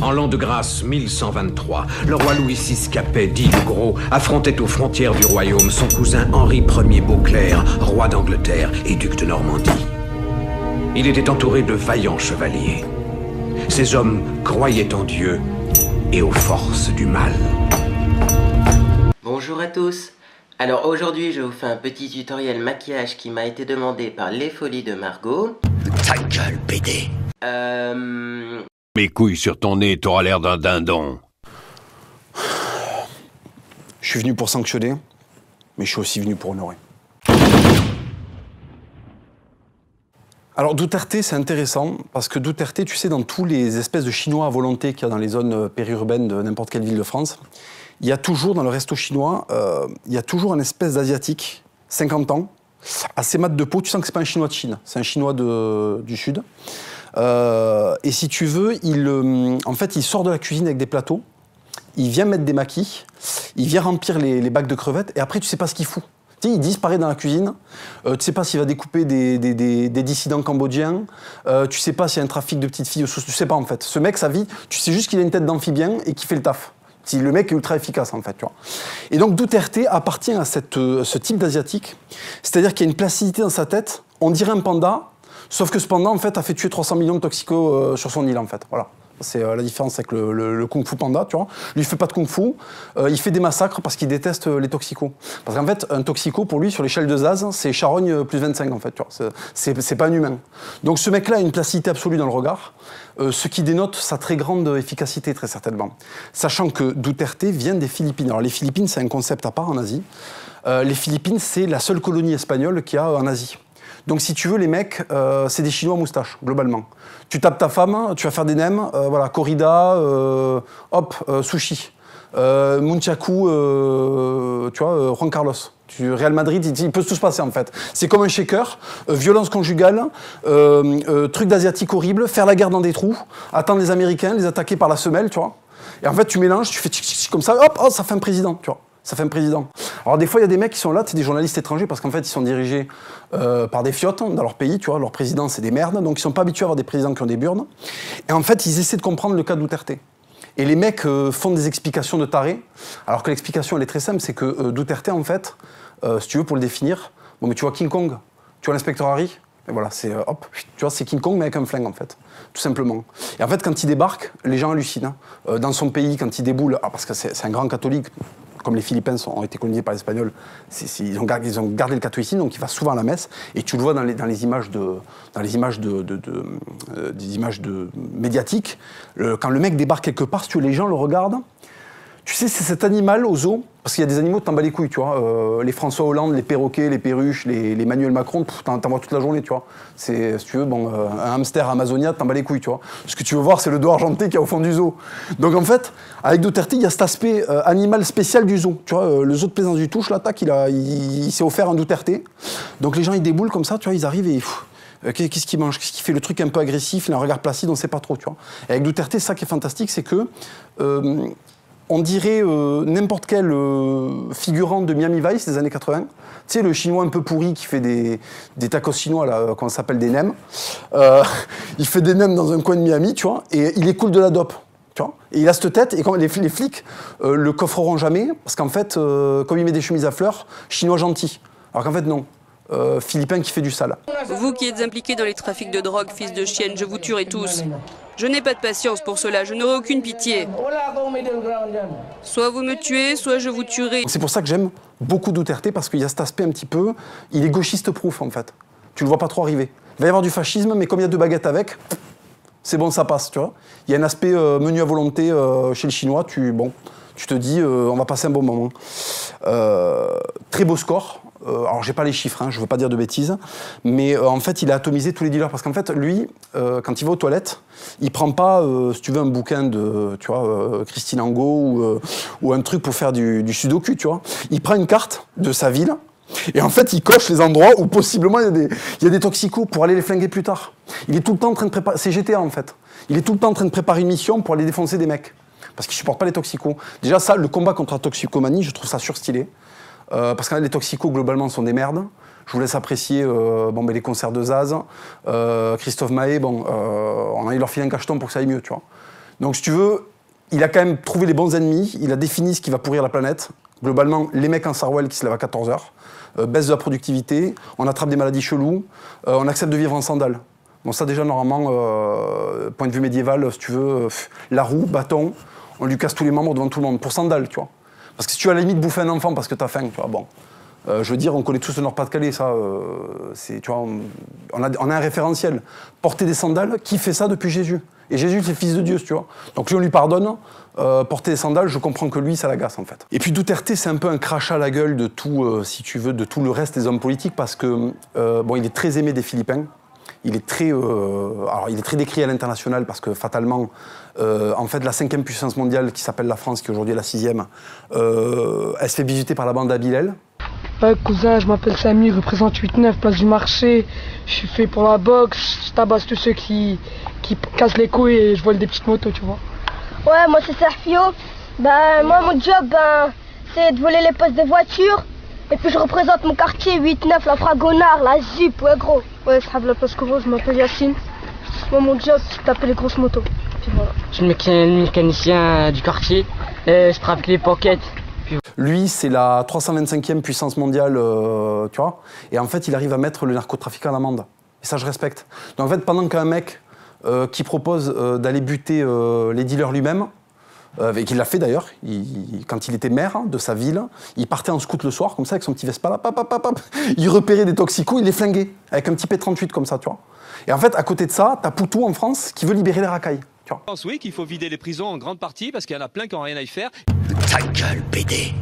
En l'an de grâce 1123, le roi Louis VI Capet, dit le Gros, affrontait aux frontières du royaume son cousin Henri Ier Beauclerc, roi d'Angleterre et duc de Normandie. Il était entouré de vaillants chevaliers. Ces hommes croyaient en Dieu et aux forces du mal. Bonjour à tous. Alors aujourd'hui je vous fais un petit tutoriel maquillage qui m'a été demandé par Les Folies de Margot. Ta gueule, PD. Mes couilles sur ton nez, t'auras l'air d'un dindon. Je suis venu pour sanctionner, mais je suis aussi venu pour honorer. Alors Duterte, c'est intéressant, parce que Duterte, tu sais, dans tous les espèces de Chinois à volonté qu'il y a dans les zones périurbaines de n'importe quelle ville de France, il y a toujours, dans le resto chinois, il y a toujours une espèce d'asiatique, 50 ans, assez mat de peau, tu sens que c'est pas un Chinois de Chine, c'est un Chinois du Sud. Et si tu veux, en fait, il sort de la cuisine avec des plateaux, il vient mettre des maquis, il vient remplir les bacs de crevettes, et après, tu sais pas ce qu'il fout. Tu sais, il disparaît dans la cuisine, tu sais pas s'il va découper des dissidents cambodgiens, tu sais pas s'il y a un trafic de petites filles, tu sais pas en fait. Ce mec, sa vie, tu sais juste qu'il a une tête d'amphibien et qu'il fait le taf. Le mec est ultra efficace en fait, tu vois. Et donc Duterte appartient à ce type d'asiatique, c'est-à-dire qu'il y a une placidité dans sa tête, on dirait un panda, sauf que ce panda en fait a fait tuer 300 millions de toxicos sur son île en fait, voilà. C'est la différence avec le Kung Fu Panda, tu vois. Lui, il fait pas de Kung Fu, il fait des massacres parce qu'il déteste les toxicos. Parce qu'en fait, un toxico, pour lui, sur l'échelle de Zaz, c'est charogne plus 25, en fait, tu vois. C'est pas un humain. Donc ce mec-là a une placidité absolue dans le regard, ce qui dénote sa très grande efficacité, très certainement. Sachant que Duterte vient des Philippines. Alors les Philippines, c'est un concept à part en Asie. Les Philippines, c'est la seule colonie espagnole qu'il y a en Asie. Donc si tu veux, les mecs, c'est des Chinois moustaches, globalement. Tu tapes ta femme, tu vas faire des nems, voilà, corrida, sushi. Munchaku, tu vois, Juan Carlos. Real Madrid, il peut tout se passer en fait. C'est comme un shaker, violence conjugale, truc d'asiatique horrible, faire la guerre dans des trous, attendre les Américains, les attaquer par la semelle, tu vois. Et en fait, tu mélanges, tu fais comme ça, hop, oh, ça fait un président, tu vois. Ça fait un président. Alors des fois, il y a des mecs qui sont là, c'est des journalistes étrangers, parce qu'en fait, ils sont dirigés par des fiottes dans leur pays, tu vois, leur président, c'est des merdes, donc ils sont pas habitués à avoir des présidents qui ont des burnes. Et en fait, ils essaient de comprendre le cas de Duterte. Et les mecs font des explications de tarés, alors que l'explication, elle est très simple, c'est que Duterte, en fait, si tu veux, pour le définir, bon, mais tu vois King Kong, tu vois l'inspecteur Harry, et voilà, c'est hop, tu vois, c'est King Kong, mais avec un flingue, en fait, tout simplement. Et en fait, quand il débarque, les gens hallucinent. Hein. Dans son pays, quand il déboule, parce que c'est un grand catholique, comme les Philippins ont été colonisés par les Espagnols, ils ont gardé le catholicisme, donc il va souvent à la messe, et tu le vois dans les images médiatiques. Quand le mec débarque quelque part, si tu veux, les gens le regardent. Tu sais, c'est cet animal au zoo, parce qu'il y a des animaux, t'en bats les couilles, tu vois. Les François Hollande, les perroquets, les perruches, les Emmanuel Macron, t'en vois toute la journée, tu vois. Si tu veux, bon, un hamster Amazonia, t'en bats les couilles, tu vois. Ce que tu veux voir, c'est le dos argenté qu'il y a au fond du zoo. Donc en fait, avec Duterte, il y a cet aspect animal spécial du zoo. Tu vois, le zoo de Plaisance du Touche, là, tac, il s'est offert un Duterte. Donc les gens, ils déboulent comme ça, tu vois, ils arrivent et... qu'est-ce qu'il mange? Qu'est-ce qu'il fait? Le truc un peu agressif, il a un regard placide, on sait pas trop, tu vois. Et avec Duterte, ça qui est fantastique, c'est que... on dirait n'importe quel figurant de Miami Vice des années 80. Tu sais, le chinois un peu pourri qui fait des tacos chinois, là, qu'on s'appelle des nems. Il fait des nems dans un coin de Miami, tu vois, et il écoule de la dope, tu vois. Et il a cette tête, et quand les flics le coffreront jamais, parce qu'en fait, comme il met des chemises à fleurs, chinois gentil. Alors qu'en fait, non. Philippin qui fait du sale. Vous qui êtes impliqués dans les trafics de drogue, fils de chienne, je vous tuerai tous. Je n'ai pas de patience pour cela, je n'aurai aucune pitié. Soit vous me tuez, soit je vous tuerai. C'est pour ça que j'aime beaucoup Duterte, parce qu'il y a cet aspect un petit peu... Il est gauchiste-proof, en fait. Tu le vois pas trop arriver. Il va y avoir du fascisme, mais comme il y a deux baguettes avec, c'est bon, ça passe, tu vois. Il y a un aspect menu à volonté chez le Chinois, tu te dis, on va passer un bon moment. Très beau score. Alors, j'ai pas les chiffres, hein, je veux pas dire de bêtises, mais en fait, il a atomisé tous les dealers, parce qu'en fait, lui, quand il va aux toilettes, il prend pas, si tu veux, un bouquin de, tu vois, Christine Angot ou un truc pour faire du sudoku, tu vois. Il prend une carte de sa ville, et en fait, il coche les endroits où possiblement il y a des toxicos pour aller les flinguer plus tard. Il est tout le temps en train de préparer, c'est GTA en fait, il est tout le temps en train de préparer une mission pour aller défoncer des mecs, parce qu'il supporte pas les toxicos. Déjà ça, le combat contre la toxicomanie, je trouve ça surstylé. Parce que les toxicos, globalement, sont des merdes. Je vous laisse apprécier les concerts de Zaz. Christophe Maé, on a eu leur filer un cacheton pour que ça aille mieux, tu vois. Donc si tu veux, il a quand même trouvé les bons ennemis, il a défini ce qui va pourrir la planète. Globalement, les mecs en Sarwell qui se lèvent à 14 heures, baisse de la productivité, on attrape des maladies cheloues, on accepte de vivre en sandales. Bon ça déjà normalement, point de vue médiéval, si tu veux, la roue, bâton, on lui casse tous les membres devant tout le monde, pour sandales, tu vois. Parce que si tu as à la limite bouffer un enfant parce que t'as faim, tu vois, bon. Je veux dire, on connaît tous le Nord-Pas-de-Calais, ça, tu vois, on a un référentiel. Porter des sandales, qui fait ça depuis Jésus? Et Jésus, c'est le fils de Dieu, tu vois. Donc lui, on lui pardonne. Porter des sandales, je comprends que lui, ça l'agace, en fait. Et puis Duterte, c'est un peu un crachat à la gueule de tout, si tu veux, de tout le reste des hommes politiques, parce que, bon, il est très aimé des Philippins. Il est très décrié à l'international parce que fatalement, en fait, la 5e puissance mondiale qui s'appelle la France, qui aujourd'hui est la 6e, elle se fait bisuter par la bande à Bilel. Ouais, cousin, je m'appelle Samy, je représente 8-9, place du marché. Je suis fait pour la boxe, je tabasse tous ceux qui cassent les couilles et je vole des petites motos, tu vois. Ouais, moi c'est Sergio. Moi, mon job, c'est de voler les postes des voitures. Et puis je représente mon quartier 8-9, la Fragonard, la Zip, ouais gros. Ouais, je la place Coro, je m'appelle Yacine. Moi mon job, c'est de taper les grosses motos. Puis voilà. Je suis le mécanicien du quartier, je trafique les pockets. Lui, c'est la 325e puissance mondiale, tu vois. Et en fait, il arrive à mettre le narcotrafiquant à l'amende. Et ça, je respecte. Donc en fait, pendant qu'un mec qui propose d'aller buter les dealers lui-même, et qu'il l'a fait d'ailleurs, quand il était maire de sa ville, il partait en scout le soir, comme ça, avec son petit Vespa là, il repérait des toxicos, il les flinguait, avec un petit P38 comme ça, tu vois. Et en fait, à côté de ça, t'as Poutou en France qui veut libérer les racailles, tu vois. Je pense oui qu'il faut vider les prisons en grande partie parce qu'il y en a plein qui n'ont rien à y faire. Ta gueule, PD.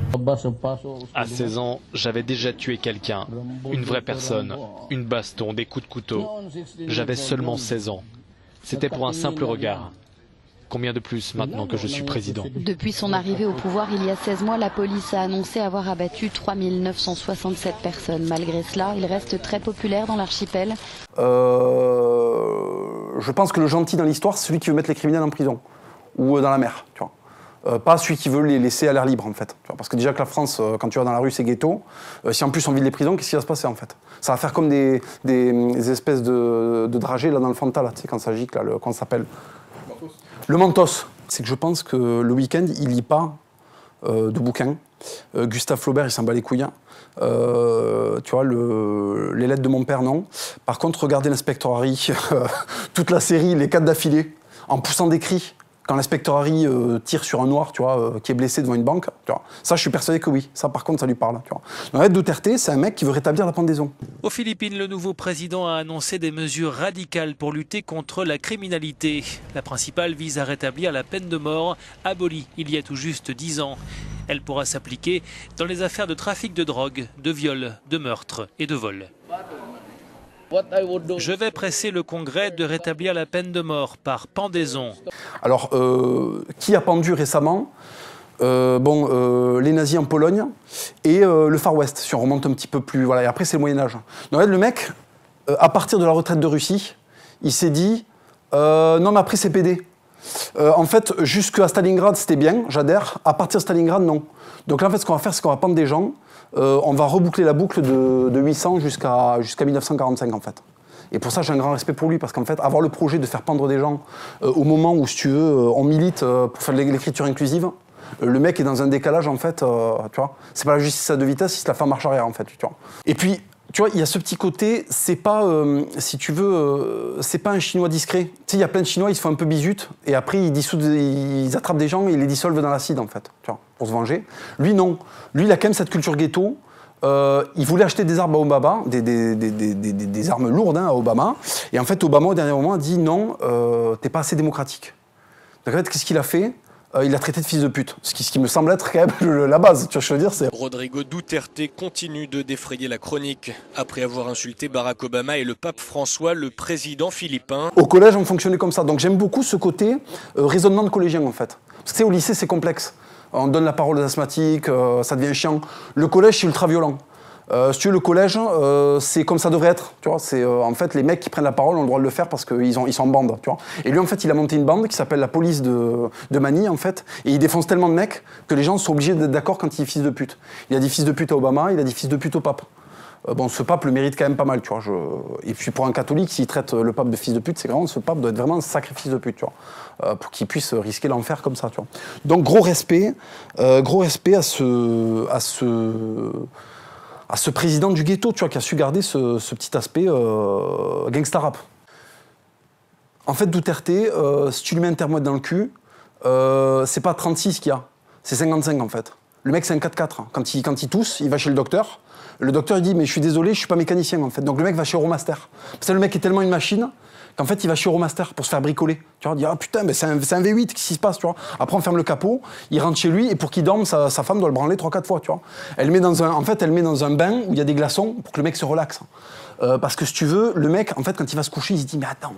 À 16 ans, j'avais déjà tué quelqu'un, une vraie personne, une baston, des coups de couteau. J'avais seulement 16 ans. C'était pour un simple regard. Combien de plus maintenant que je suis président? Depuis son arrivée au pouvoir il y a 16 mois, la police a annoncé avoir abattu 3967 personnes. Malgré cela, il reste très populaire dans l'archipel. Je pense que le gentil dans l'histoire, c'est celui qui veut mettre les criminels en prison ou dans la mer, tu vois. Pas celui qui veut les laisser à l'air libre, en fait. Tu vois, parce que déjà que la France, quand tu vas dans la rue, c'est ghetto. Si en plus on vide les prisons, qu'est-ce qui va se passer, en fait? Ça va faire comme des espèces de dragées là, dans le Fanta, là, tu sais, quand ça gicle, là, comment ça s'appelle? Le Mentos. C'est que je pense que le week-end, il lit pas de bouquins. Gustave Flaubert, il s'en bat les couilles. Tu vois, les lettres de mon père, non. Par contre, regardez l'inspecteur Harry, toute la série, les 4 d'affilée, en poussant des cris. Quand l'inspecteur Harry tire sur un noir, tu vois, qui est blessé devant une banque, tu vois, ça, je suis persuadé que oui. Ça, par contre, ça lui parle. Tu vois. Donc, en fait, Duterte, c'est un mec qui veut rétablir la pendaison. Aux Philippines, le nouveau président a annoncé des mesures radicales pour lutter contre la criminalité. La principale vise à rétablir la peine de mort, abolie il y a tout juste 10 ans. Elle pourra s'appliquer dans les affaires de trafic de drogue, de viol, de meurtre et de vol. Je vais presser le Congrès de rétablir la peine de mort par pendaison. Alors, qui a pendu récemment les nazis en Pologne et le Far West, si on remonte un petit peu plus. Voilà, et après, c'est le Moyen-Âge. Donc, le mec, à partir de la retraite de Russie, il s'est dit non, mais après, c'est PD. En fait, jusqu'à Stalingrad, c'était bien, j'adhère. À partir de Stalingrad, non. Donc là, en fait, ce qu'on va faire, c'est qu'on va pendre des gens. On va reboucler la boucle de 800 jusqu'à 1945, en fait. Et pour ça, j'ai un grand respect pour lui, parce qu'en fait, avoir le projet de faire pendre des gens au moment où, si tu veux, on milite pour faire de l'écriture inclusive, le mec est dans un décalage, en fait, tu vois. C'est pas la justice à deux vitesses, il se la fait en marche arrière, en fait, tu vois. Et puis, tu vois, il y a ce petit côté, c'est pas, si tu veux, c'est pas un Chinois discret. Tu sais, il y a plein de Chinois, ils se font un peu bisute, et après, ils attrapent des gens et ils les dissolvent dans l'acide, en fait, tu vois, pour se venger. Lui, non. Lui, il a quand même cette culture ghetto. Il voulait acheter des armes à Obama, des armes lourdes à Obama. Et en fait, Obama, au dernier moment, a dit non, t'es pas assez démocratique. Donc en fait, qu'est-ce qu'il a fait? Il l'a traité de fils de pute, ce qui me semble être quand même la base, tu vois ce que je veux dire, c'est... Rodrigo Duterte continue de défrayer la chronique. Après avoir insulté Barack Obama et le pape François, le président philippin... Au collège, on fonctionnait comme ça, donc j'aime beaucoup ce côté raisonnement de collégien, en fait. Parce que tu sais, au lycée, c'est complexe. On donne la parole aux asthmatiques, ça devient chiant. Le collège, c'est ultra violent. Si tu veux, le collège, c'est comme ça devrait être. Tu vois, c'est en fait les mecs qui prennent la parole ont le droit de le faire parce qu'ils sont en bande. Tu vois. Et lui, en fait, il a monté une bande qui s'appelle la police de Manille, en fait. Et il défonce tellement de mecs que les gens sont obligés d'être d'accord quand il dit fils de pute. Il a dit fils de pute à Obama, il a dit fils de pute au pape. Bon, ce pape le mérite quand même pas mal, tu vois. Et puis pour un catholique, s'il traite le pape de fils de pute, c'est vraiment, ce pape doit être vraiment un sacré fils de pute, tu vois, pour qu'il puisse risquer l'enfer comme ça, tu vois. Donc gros respect à ce président du ghetto, tu vois, qui a su garder ce petit aspect gangsta rap. En fait, Duterte, si tu lui mets un thermomètre dans le cul, c'est pas 36 qu'il y a, c'est 55 en fait. Le mec, c'est un 4x4. Quand il tousse, il va chez le docteur. Le docteur, il dit, mais je suis désolé, je suis pas mécanicien, en fait. Donc le mec va chez Euromaster. Parce que le mec est tellement une machine qu'en fait, il va chez Euromaster pour se faire bricoler. Tu vois, il dit, ah putain, mais c'est un V8, qu'est-ce qui se passe, tu vois. Après, on ferme le capot, il rentre chez lui, et pour qu'il dorme, sa femme doit le branler 3-4 fois, tu vois. Elle met dans un bain où il y a des glaçons pour que le mec se relaxe. Parce que si tu veux, le mec, en fait, quand il va se coucher, il se dit, mais attends,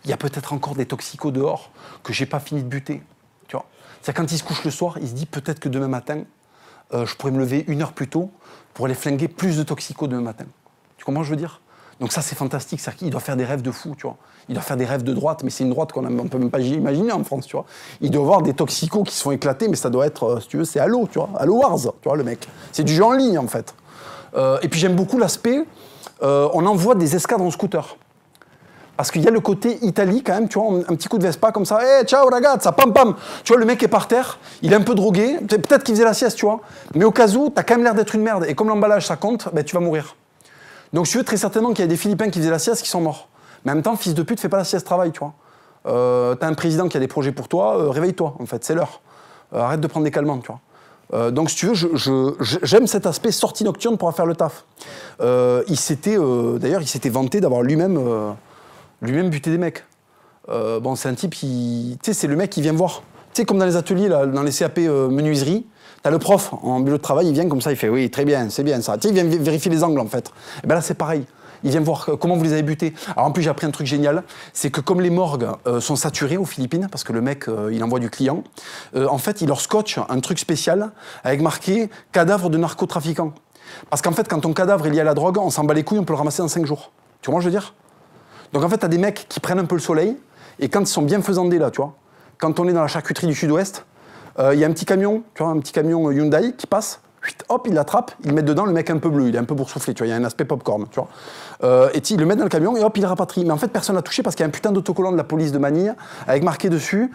il y a peut-être encore des toxicos dehors que j'ai pas fini de buter, tu vois. C'est-à-dire, quand il se couche le soir, il se dit, peut-être que demain matin, je pourrais me lever 1 heure plus tôt pour aller flinguer plus de toxicos demain matin. Tu comprends ce que je veux dire? Donc ça, c'est fantastique. C'est-à-dire qu'il doit faire des rêves de fou, tu vois. Il doit faire des rêves de droite, mais c'est une droite qu'on ne peut même pas imaginer en France, tu vois. Il doit avoir des toxicos qui se font éclater, mais ça doit être, si tu veux, c'est Halo, tu vois. Halo Wars, tu vois, le mec. C'est du jeu en ligne, en fait. Et puis j'aime beaucoup l'aspect, on envoie des escadres en scooter. Parce qu'il y a le côté Italie quand même, tu vois, un petit coup de Vespa comme ça, hey, ciao ragazza, pam pam. Tu vois, le mec est par terre, il est un peu drogué, peut-être qu'il faisait la sieste, tu vois. Mais au cas où, t'as quand même l'air d'être une merde. Et comme l'emballage, ça compte, ben, tu vas mourir. Donc je veux très certainement qu'il y a des Philippins qui faisaient la sieste qui sont morts. Mais en même temps, fils de pute, fais pas la sieste, travaille, tu vois. T'as un président qui a des projets pour toi, réveille-toi, en fait, c'est l'heure. Arrête de prendre des calmants, tu vois. Donc si tu veux, j'aime cet aspect sortie nocturne pour faire le taf. D'ailleurs, il s'était vanté d'avoir lui-même buté des mecs. Bon, c'est un type qui... Tu sais, c'est le mec qui vient voir. Tu sais, comme dans les ateliers, là, dans les CAP menuiserie, t'as le prof en bureau de travail, il vient comme ça, il fait « Oui, très bien, c'est bien ça ». Tu sais, il vient vérifier les angles, en fait. Et ben là, c'est pareil. Il vient voir comment vous les avez butés. Alors en plus, j'ai appris un truc génial, c'est que comme les morgues sont saturées aux Philippines, parce que le mec, il envoie du client, en fait, il leur scotche un truc spécial avec marqué « cadavre de narcotrafiquant ». Parce qu'en fait, quand ton cadavre est lié à la drogue, on s'en bat les couilles, on peut le ramasser dans 5 jours. Tu vois ce que je veux dire? Donc en fait, t'as des mecs qui prennent un peu le soleil, et quand ils sont bien faisandés là, tu vois, quand on est dans la charcuterie du Sud-Ouest, il y a un petit camion, tu vois, un petit camion Hyundai qui passe, hop, il l'attrape, il le met dedans, le mec est un peu bleu, il est un peu boursouflé, tu vois, il y a un aspect popcorn, tu vois. Et il le met dans le camion et hop, il le rapatrie. Mais en fait, personne l'a touché parce qu'il y a un putain d'autocollant de la police de Manille avec marqué dessus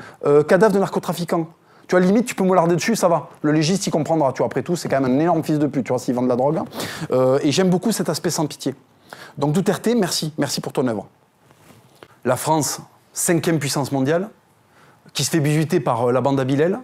cadavre de narcotrafiquant. Tu vois, limite, tu peux moularder dessus, ça va. Le légiste, il comprendra, tu vois. Après tout, c'est quand même un énorme fils de pute, tu vois, s'il vend de la drogue. Et j'aime beaucoup cet aspect sans pitié. Donc Duterte, merci pour ton œuvre. La France, 5e puissance mondiale, qui se fait bizuter par la bande à Bilal.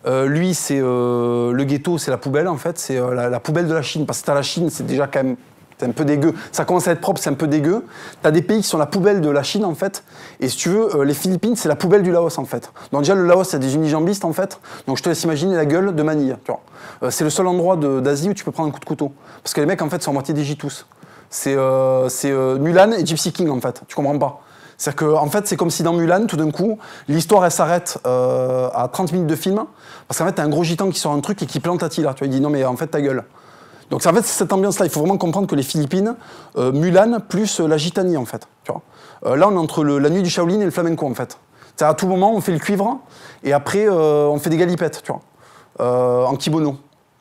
Lui, c'est le ghetto, c'est la poubelle en fait, c'est la poubelle de la Chine. Parce que t'as la Chine, c'est déjà quand même un peu dégueu. Ça commence à être propre, c'est un peu dégueu. T'as des pays qui sont la poubelle de la Chine en fait. Et si tu veux, les Philippines, c'est la poubelle du Laos en fait. Donc déjà, le Laos, c'est des unijambistes en fait. Donc je te laisse imaginer la gueule de Manille. Tu vois. C'est le seul endroit d'Asie où tu peux prendre un coup de couteau. Parce que les mecs en fait sont à moitié des Gitous. C'est Mulan et Gypsy King en fait. Tu comprends pas. C'est-à-dire que, en fait, c'est comme si dans Mulan, tout d'un coup, l'histoire, elle s'arrête à 30 minutes de film, parce qu'en fait, t'as un gros gitan qui sort un truc et qui plante Attila. Tu vois, il dit non, mais en fait, ta gueule. Donc, en fait, c'est cette ambiance-là. Il faut vraiment comprendre que les Philippines, Mulan plus la gitanie, en fait. Tu vois. Là, on est entre la nuit du Shaolin et le flamenco, en fait. C'est-à-dire, à tout moment, on fait le cuivre, et après, on fait des galipettes, tu vois, en kimono.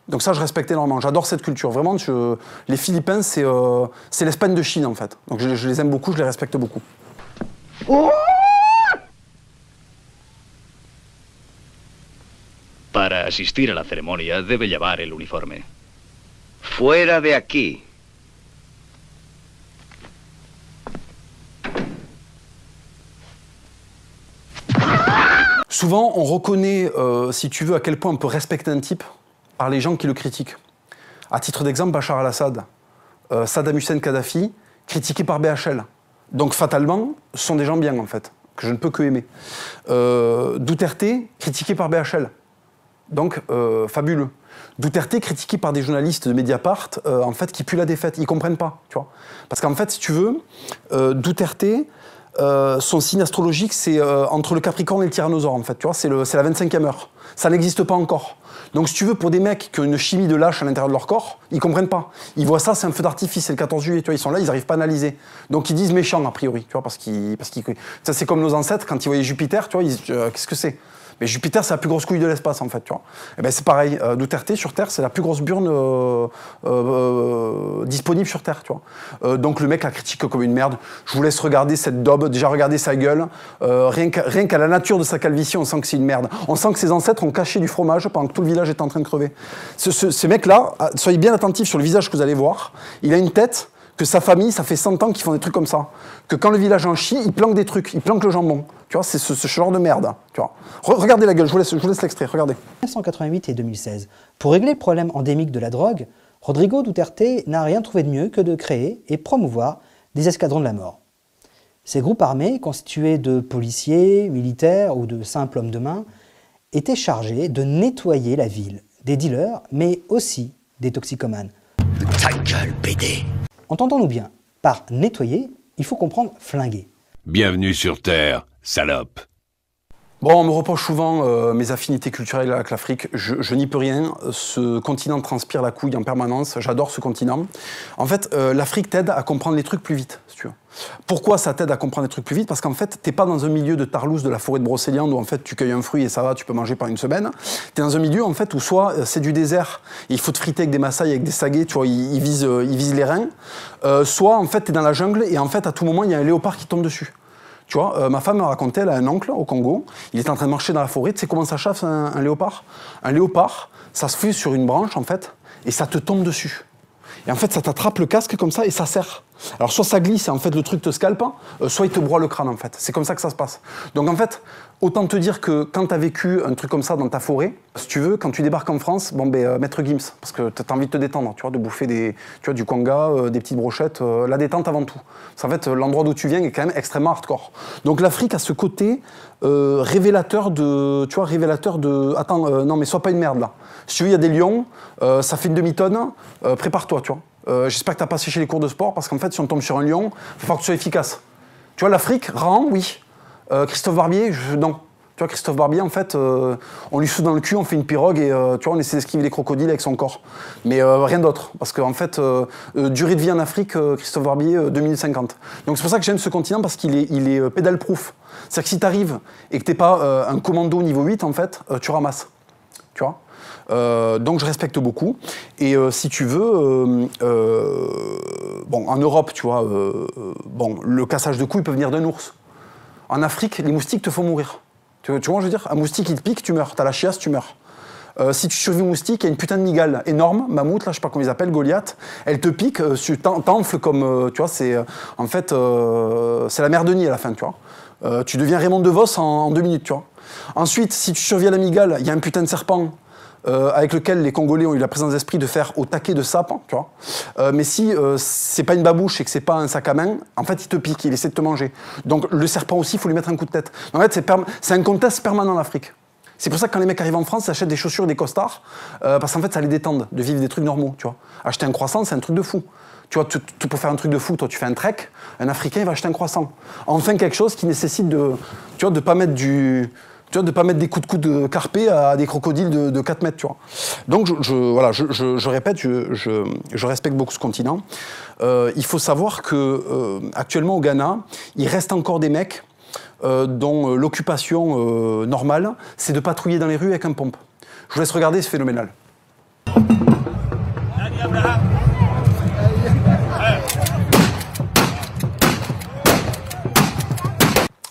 Donc ça, je respecte énormément. J'adore cette culture. Vraiment, les Philippins, c'est l'Espagne de Chine, en fait. Donc, je les aime beaucoup, je les respecte beaucoup. Para asistir a la ceremonia debe llevar el uniforme. Fuera de aquí. Souvent, on reconnaît, si tu veux, à quel point on peut respecter un type par les gens qui le critiquent. À titre d'exemple, Bachar al-Assad, Saddam Hussein Kadhafi, critiqués par BHL. Donc fatalement, ce sont des gens bien en fait, que je ne peux que aimer. Duterte, critiqué par BHL. Donc fabuleux. Duterte, critiqué par des journalistes de Mediapart, en fait, qui puent la défaite. Ils comprennent pas, tu vois. Parce qu'en fait, si tu veux, Duterte, son signe astrologique, c'est entre le Capricorne et le Tyrannosaure, en fait. Tu vois, c'est la 25e heure. Ça n'existe pas encore. Donc si tu veux, pour des mecs qui ont une chimie de lâche à l'intérieur de leur corps, ils comprennent pas. Ils voient ça, c'est un feu d'artifice, c'est le 14 juillet, tu vois, ils sont là, ils n'arrivent pas à analyser. Donc ils disent méchant a priori, tu vois, parce qu'ils ça c'est comme nos ancêtres, quand ils voyaient Jupiter, tu vois, ils disent qu'est-ce que c'est? Mais Jupiter, c'est la plus grosse couille de l'espace, en fait, tu vois. Et ben c'est pareil, Duterte, sur Terre, c'est la plus grosse burne disponible sur Terre, tu vois. Donc le mec la critique comme une merde. Je vous laisse regarder cette daube, déjà regardez sa gueule. Rien qu'à la nature de sa calvitie, on sent que c'est une merde. On sent que ses ancêtres ont caché du fromage pendant que tout le village était en train de crever. Ce mec-là, soyez bien attentifs sur le visage que vous allez voir, il a une tête que sa famille, ça fait 100 ans qu'ils font des trucs comme ça. Que quand le village en chie, ils planquent des trucs, ils planquent le jambon. Tu vois, c'est ce genre de merde. Tu vois. Regardez la gueule, je vous laisse l'extrait, regardez. 1988 et 2016. Pour régler le problème endémique de la drogue, Rodrigo Duterte n'a rien trouvé de mieux que de créer et promouvoir des escadrons de la mort. Ces groupes armés, constitués de policiers, militaires ou de simples hommes de main, étaient chargés de nettoyer la ville des dealers, mais aussi des toxicomanes. Ta gueule, PD. Entendons-nous bien, par nettoyer, il faut comprendre flinguer. Bienvenue sur Terre, salope. Bon, on me reproche souvent mes affinités culturelles avec l'Afrique. Je n'y peux rien. Ce continent transpire la couille en permanence. J'adore ce continent. En fait, l'Afrique t'aide à comprendre les trucs plus vite, si tu veux. Pourquoi ça t'aide à comprendre les trucs plus vite? Parce qu'en fait, t'es pas dans un milieu de Tarlouse, de la forêt de Brocéliande, où en fait tu cueilles un fruit et ça va, tu peux manger pendant une semaine. T'es dans un milieu en fait où soit c'est du désert et il faut te friter avec des Maasai, avec des saguets, tu vois, ils visent les reins. Soit en fait t'es dans la jungle et en fait à tout moment il y a un léopard qui tombe dessus. Tu vois, ma femme me racontait, elle a un oncle au Congo, il est en train de marcher dans la forêt, tu sais comment ça chasse un léopard? Un léopard, ça se fait sur une branche en fait, et ça te tombe dessus. Et en fait, ça t'attrape le casque comme ça et ça serre. Alors soit ça glisse et en fait le truc te scalpe, soit il te broie le crâne en fait. C'est comme ça que ça se passe. Donc en fait, autant te dire que quand t'as vécu un truc comme ça dans ta forêt, si tu veux, quand tu débarques en France, bon ben Maître Gims, parce que t'as envie de te détendre, tu vois, de bouffer du kwanga, des petites brochettes, la détente avant tout. Parce qu'en fait, l'endroit d'où tu viens est quand même extrêmement hardcore. Donc l'Afrique a ce côté révélateur de, attends, non mais sois pas une merde là. Si tu veux, il y a des lions, ça fait une demi-tonne, prépare-toi, tu vois. J'espère que tu n'as pas séché les cours de sport, parce qu'en fait, si on tombe sur un lion, il va falloir que tu sois efficace. Tu vois, l'Afrique, rend, oui. Christophe Barbier, non. Tu vois, Christophe Barbier, en fait, on lui soude dans le cul, on fait une pirogue et tu vois, on essaie d'esquiver les crocodiles avec son corps. Mais rien d'autre. Parce qu'en fait, durée de vie en Afrique, Christophe Barbier, 2050. Donc c'est pour ça que j'aime ce continent, parce qu'il est pédale-proof. C'est-à-dire que si tu arrives et que tu n'es pas un commando niveau 8, en fait, tu ramasses. Tu vois. Donc je respecte beaucoup. Et si tu veux, bon, en Europe, tu vois, bon, le cassage de couilles peut venir d'un ours. En Afrique, les moustiques te font mourir. Tu vois, je veux dire, un moustique, il te pique, tu meurs. T'as la chiasse, tu meurs. Si tu survis au moustique, il y a une putain de migale énorme, mammouth, là, je sais pas comment ils appellent, Goliath. Elle te pique, tu t'enfles comme, tu vois, c'est, en fait, c'est la mère de Nid à la fin, tu vois. Tu deviens Raymond DeVos en 2 minutes, tu vois. Ensuite, si tu survis à la migale, il y a un putain de serpent. Avec lequel les Congolais ont eu la présence d'esprit de faire au taquet de sape, tu vois. Mais si c'est pas une babouche et que c'est pas un sac à main, en fait, il te pique, il essaie de te manger. Donc le serpent aussi, il faut lui mettre un coup de tête. En fait, c'est un contest permanent en Afrique. C'est pour ça que quand les mecs arrivent en France, ils achètent des chaussures et des costards, parce qu'en fait, ça les détend de vivre des trucs normaux, tu vois. Acheter un croissant, c'est un truc de fou. Tu vois, pour faire un truc de fou, toi, tu fais un trek, un Africain, il va acheter un croissant. Enfin, quelque chose qui nécessite de pas mettre de pas mettre des coups de coude de carpé à des crocodiles de 4 mètres, tu vois. Donc, voilà, je répète, je respecte beaucoup ce continent. Il faut savoir que actuellement au Ghana, il reste encore des mecs dont l'occupation normale, c'est de patrouiller dans les rues avec un pompe. Je vous laisse regarder, c'est phénoménal.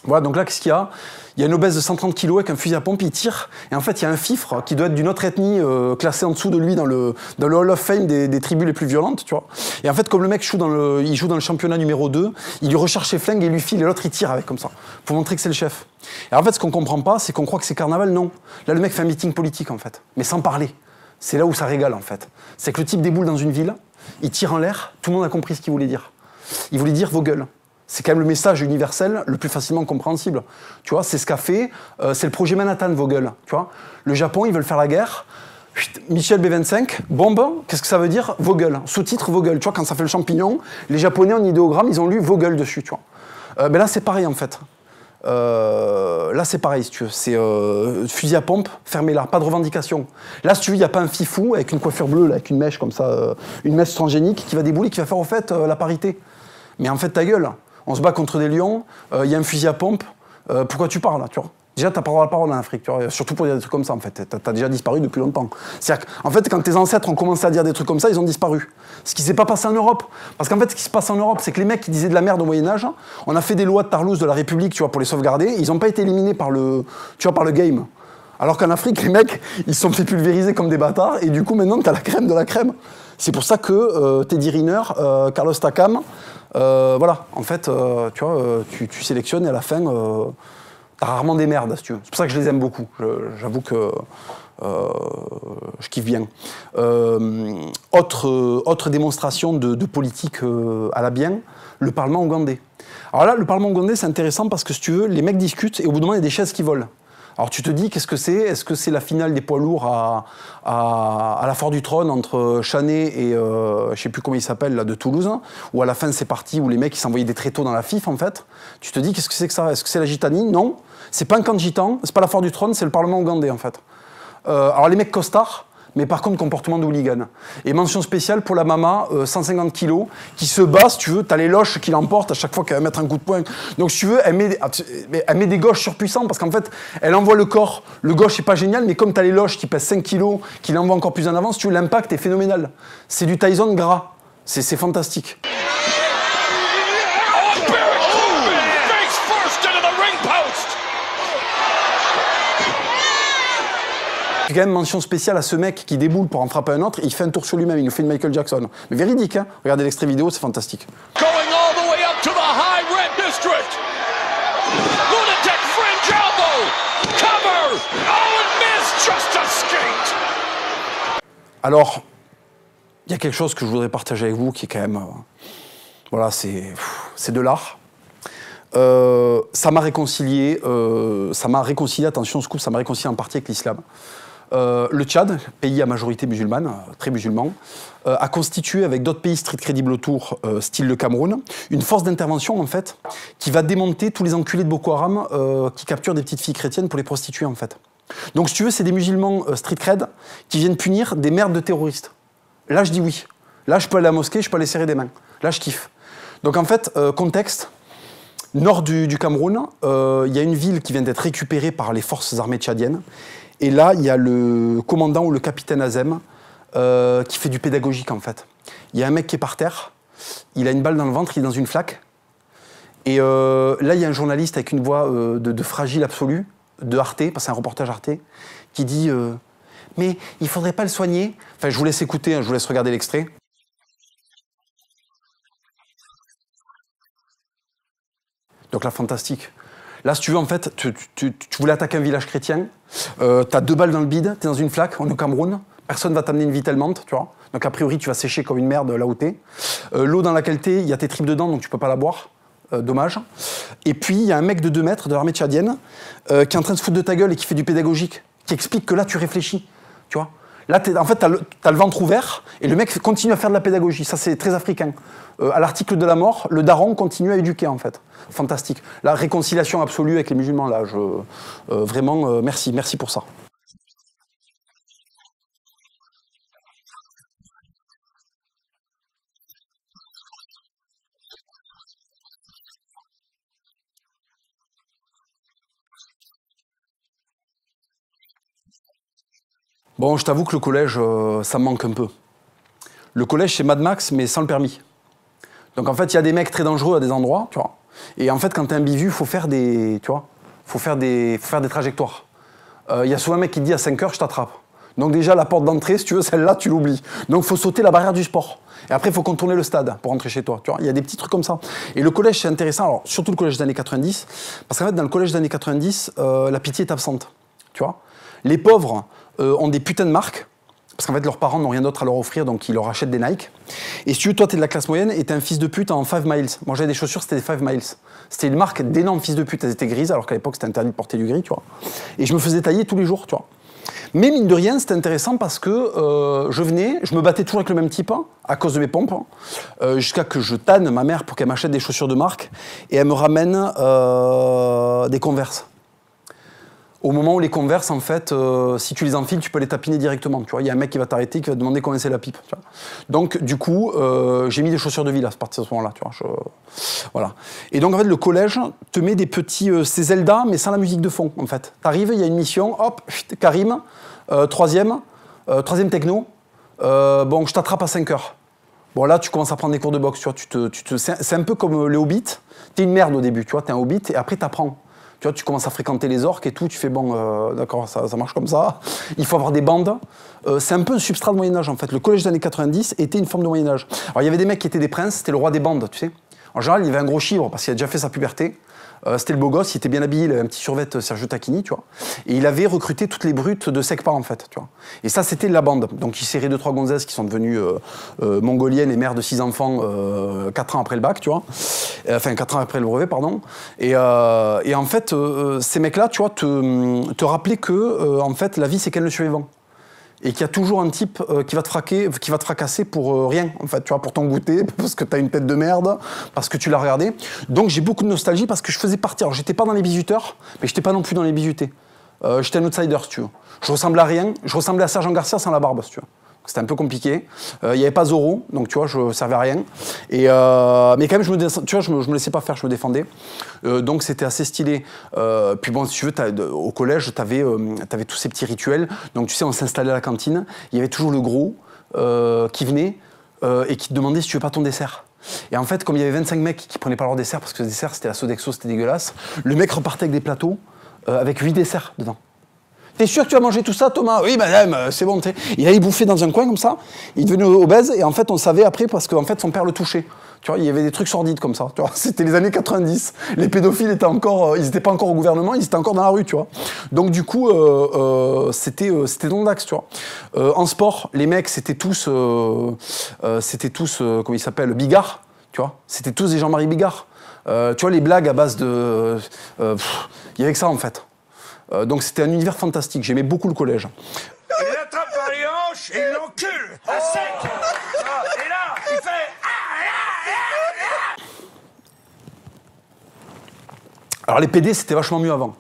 Voilà, donc là, qu'est-ce qu'il y a? Il y a une obèse de 130 kg avec un fusil à pompe, il tire, et en fait, il y a un fifre qui doit être d'une autre ethnie, classé en dessous de lui dans le Hall of Fame des tribus les plus violentes, tu vois. Et en fait, comme le mec il joue dans le championnat numéro 2, il lui recherche ses flingues et il lui file, et l'autre, il tire avec, comme ça, pour montrer que c'est le chef. Et en fait, ce qu'on comprend pas, c'est qu'on croit que c'est carnaval, non. Là, le mec fait un meeting politique, en fait, mais sans parler. C'est là où ça régale, en fait. C'est que le type déboule dans une ville, il tire en l'air, tout le monde a compris ce qu'il voulait dire. Il voulait dire vos gueules. C'est quand même le message universel le plus facilement compréhensible. Tu vois, c'est ce qu'a fait, c'est le projet Manhattan, Vogel. Tu vois, le Japon, ils veulent faire la guerre. Michel B25, bombe, qu'est-ce que ça veut dire? Vogel, sous-titre Vogel. Tu vois, quand ça fait le champignon, les Japonais en idéogramme, ils ont lu Vogel dessus, tu vois. Ben là, c'est pareil, en fait. Là, c'est pareil, si tu veux. C'est fusil à pompe, fermez-la, pas de revendication. Là, si tu veux, il n'y a pas un fifou avec une coiffure bleue, là, avec une mèche comme ça, une mèche transgénique qui va débouler, qui va faire au fait la parité. Mais en fait, ta gueule, on se bat contre des lions, il y a un fusil à pompe, pourquoi tu parles, là, tu vois? Déjà, t'as pas droit à la parole en Afrique, tu vois, surtout pour dire des trucs comme ça, en fait. T'as déjà disparu depuis longtemps. C'est-à-dire qu'en fait, quand tes ancêtres ont commencé à dire des trucs comme ça, ils ont disparu. Ce qui s'est pas passé en Europe. Parce qu'en fait, ce qui se passe en Europe, c'est que les mecs qui disaient de la merde au Moyen-Âge, on a fait des lois de Tarlouse de la République, tu vois, pour les sauvegarder, ils n'ont pas été éliminés par le game. Alors qu'en Afrique, les mecs, ils se sont fait pulvériser comme des bâtards, et du coup, maintenant, t'as la crème de la crème. C'est pour ça que Teddy Riner, Carlos Takam, voilà, en fait, tu vois, tu sélectionnes et à la fin... T'as rarement des merdes, si tu veux. C'est pour ça que je les aime beaucoup. J'avoue que je kiffe bien. Autre démonstration de politique à la bien, le Parlement ougandais. Alors là, le Parlement ougandais, c'est intéressant parce que, si tu veux, les mecs discutent et au bout d'un moment, il y a des chaises qui volent. Alors tu te dis, qu'est-ce que c'est? Est-ce que c'est la finale des poids lourds à la Foire du Trône entre Chanet et je sais plus comment il s'appelle là de Toulouse, ou à la fin c'est parti où les mecs ils s'envoyaient des tréteaux dans la FIF en fait. Tu te dis, qu'est-ce que c'est que ça? Est-ce que c'est la gitanie? Non, c'est pas un camp de gitans, c'est pas la Foire du Trône, c'est le Parlement ougandais en fait. Alors les mecs costards, mais par contre comportement de hooligan. Et mention spéciale pour la Mama, 150 kilos, qui se bat, si tu veux, t'as les loches qui l'emportent à chaque fois qu'elle va mettre un coup de poing. Donc si tu veux, elle met des gauches surpuissants, parce qu'en fait, elle envoie le corps, le gauche est pas génial, mais comme t'as les loches qui pèsent 5 kilos, qui l'envoient encore plus en avant, si tu veux, l'impact est phénoménal. C'est du Tyson gras, c'est fantastique. J'ai quand même mention spéciale à ce mec qui déboule pour en frapper un autre, et il fait un tour sur lui-même, il nous fait une Michael Jackson. Mais véridique, hein. Regardez l'extrait vidéo, c'est fantastique. Going all the way up to the high red district. Lunatic fringe elbow. Cover. Oh, and miss, just a skate. Alors, il y a quelque chose que je voudrais partager avec vous qui est quand même... voilà, c'est de l'art. Ça m'a réconcilié, attention, scoop, ça m'a réconcilié en partie avec l'islam. Le Tchad, pays à majorité musulmane, très musulman, a constitué avec d'autres pays street crédibles autour, style le Cameroun, une force d'intervention en fait, qui va démonter tous les enculés de Boko Haram qui capturent des petites filles chrétiennes pour les prostituer en fait. Donc si tu veux, c'est des musulmans street cred qui viennent punir des merdes de terroristes. Là je dis oui. Là je peux aller à la mosquée, je peux aller serrer des mains. Là je kiffe. Donc en fait, contexte, nord du Cameroun, il y a une ville qui vient d'être récupérée par les forces armées tchadiennes. Et là, il y a le commandant ou le capitaine Azem qui fait du pédagogique, en fait. Il y a un mec qui est par terre, il a une balle dans le ventre, il est dans une flaque. Et là, il y a un journaliste avec une voix de fragile absolue, de Arte, parce que c'est un reportage Arte, qui dit « Mais il faudrait pas le soigner ?» Enfin, je vous laisse écouter, hein, je vous laisse regarder l'extrait. Donc là, fantastique. Là, si tu veux, en fait, tu voulais attaquer un village chrétien, t'as 2 balles dans le bide, t'es dans une flaque, on est au Cameroun, personne va t'amener une vitelmante, tu vois. Donc a priori, tu vas sécher comme une merde là où t'es. L'eau dans laquelle t'es, il y a tes tripes dedans, donc tu peux pas la boire. Dommage. Et puis, il y a un mec de 2 mètres de l'armée tchadienne qui est en train de se foutre de ta gueule et qui fait du pédagogique, qui explique que là, tu réfléchis, tu vois. Là, en fait, t'as le ventre ouvert et le mec continue à faire de la pédagogie. Ça, c'est très africain. À l'article de la mort, le daron continue à éduquer, en fait. Fantastique. La réconciliation absolue avec les musulmans, là, vraiment, merci pour ça. Bon, je t'avoue que le collège, ça me manque un peu. Le collège, c'est Mad Max, mais sans le permis. Donc en fait, il y a des mecs très dangereux à des endroits, tu vois. Et en fait, quand t'es un bivu, faut faire des, tu vois, faut faire des trajectoires. Il y a souvent un mec qui te dit à 5 heures, je t'attrape. Donc déjà, la porte d'entrée, si tu veux, celle-là, tu l'oublies. Donc il faut sauter la barrière du sport. Et après, il faut contourner le stade pour rentrer chez toi. Tu vois, il y a des petits trucs comme ça. Et le collège, c'est intéressant, alors surtout le collège des années 90, parce qu'en fait, dans le collège des années 90, la pitié est absente. Tu vois. Les pauvres ont des putains de marques, Parce qu'en fait, leurs parents n'ont rien d'autre à leur offrir, donc ils leur achètent des Nike. Et si tu veux, toi, t'es de la classe moyenne et t'es un fils de pute en 5 miles. Moi, j'avais des chaussures, c'était des 5 miles. C'était une marque d'énormes fils de pute. Elles étaient grises, alors qu'à l'époque, c'était interdit de porter du gris, tu vois. Et je me faisais tailler tous les jours, tu vois. Mais mine de rien, c'était intéressant parce que je venais, je me battais toujours avec le même type, à cause de mes pompes, jusqu'à que je tanne ma mère pour qu'elle m'achète des chaussures de marque et elle me ramène des Converse. Au moment où les Converse, en fait, si tu les enfiles, tu peux les tapiner directement. Tu vois, il y a un mec qui va t'arrêter, qui va te demander comment c'est la pipe. Tu vois. Donc, du coup, j'ai mis des chaussures de ville à partir de ce moment-là. Tu vois, voilà. Et donc, en fait, le collège te met des petits... c'est Zelda, mais sans la musique de fond, en fait. T'arrives, il y a une mission, hop, Karim, troisième techno, bon, je t'attrape à 5 heures. Bon, là, tu commences à prendre des cours de boxe, tu vois. C'est un peu comme les hobbits. T'es une merde au début, tu vois, t'es un hobbit, et après, t'apprends. Tu vois, tu commences à fréquenter les orques et tout, tu fais bon, d'accord, ça marche comme ça. Il faut avoir des bandes. C'est un peu un substrat de Moyen-Âge en fait. Le collège des années 90 était une forme de Moyen-Âge. Alors il y avait des mecs qui étaient des princes, c'était le roi des bandes, tu sais. En général, il y avait un gros chibre parce qu'il a déjà fait sa puberté. C'était le beau gosse, il était bien habillé, il avait un petit survêt Sergio Tacchini, tu vois. Et il avait recruté toutes les brutes de Secpa, en fait, tu vois. Et ça, c'était la bande. Donc il serrait 2-3 gonzesses qui sont devenues mongoliennes et mères de 6 enfants 4 ans après le bac, tu vois. Enfin, 4 ans après le brevet, pardon. Et en fait, ces mecs-là, tu vois, te rappelaient que, en fait, la vie, c'est qu'elle le survivant. Et qu'il y a toujours un type qui va te fracasser pour rien, en fait, tu vois, pour ton goûter, parce que t'as une tête de merde, parce que tu l'as regardé. Donc j'ai beaucoup de nostalgie parce que je faisais partie. Alors j'étais pas dans les bisuteurs, mais j'étais pas non plus dans les bisutés. J'étais un outsider, si tu veux. Je ressemblais à rien. Je ressemblais à Sergent Garcia sans la barbe, si tu veux. C'était un peu compliqué. Il n'y avait pas Zorro, donc tu vois, je servais à rien. Et, mais quand même, je me laissais pas faire, je me défendais. Donc c'était assez stylé. Puis bon, si tu veux, au collège, t'avais tous ces petits rituels. Donc tu sais, on s'installait à la cantine. Il y avait toujours le gros qui venait et qui te demandait si tu veux pas ton dessert. Et en fait, comme il y avait 25 mecs qui prenaient pas leur dessert, parce que le dessert, c'était la Sodexo, c'était dégueulasse, le mec repartait avec des plateaux avec 8 desserts dedans. T'es sûr que tu vas manger tout ça, Thomas? Oui, madame, c'est bon. T'sais. Il allait bouffer dans un coin comme ça, il devenait obèse, et en fait, on savait après parce qu'en fait, son père le touchait. Tu vois, il y avait des trucs sordides comme ça. Tu vois, c'était les années 90. Les pédophiles étaient encore, ils n'étaient pas encore au gouvernement, ils étaient encore dans la rue, tu vois. Donc du coup, c'était dans l'axe, tu vois. En sport, les mecs, c'était tous, comment ils s'appellent, Bigard, tu vois. C'était tous des Jean-Marie Bigard. Tu vois, les blagues à base de, il y avait que ça en fait. Donc c'était un univers fantastique, j'aimais beaucoup le collège. Il l'attrape par les hanches et il l'encule à sec. Et là, il fait... Alors les PD, c'était vachement mieux avant.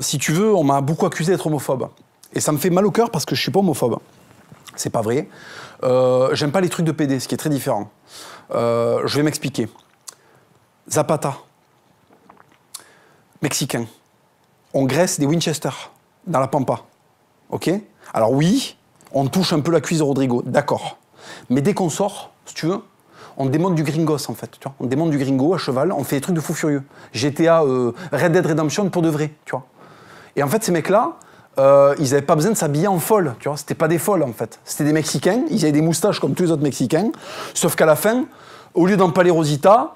Si tu veux, on m'a beaucoup accusé d'être homophobe. Et ça me fait mal au cœur parce que je suis pas homophobe. C'est pas vrai. J'aime pas les trucs de PD, ce qui est très différent. Je vais m'expliquer. Zapata. Mexicain. On graisse des Winchester dans la pampa. Ok? Alors oui, on touche un peu la cuisse de Rodrigo, d'accord. Mais dès qu'on sort, si tu veux, on démonte du gringos en fait. Tu vois, on démonte du gringo à cheval, on fait des trucs de fou furieux. GTA, Red Dead Redemption pour de vrai, tu vois. Et en fait, ces mecs-là, ils n'avaient pas besoin de s'habiller en folle, tu vois. C'était pas des folles en fait. C'était des Mexicains, ils avaient des moustaches comme tous les autres Mexicains, sauf qu'à la fin, au lieu d'empaler Rosita,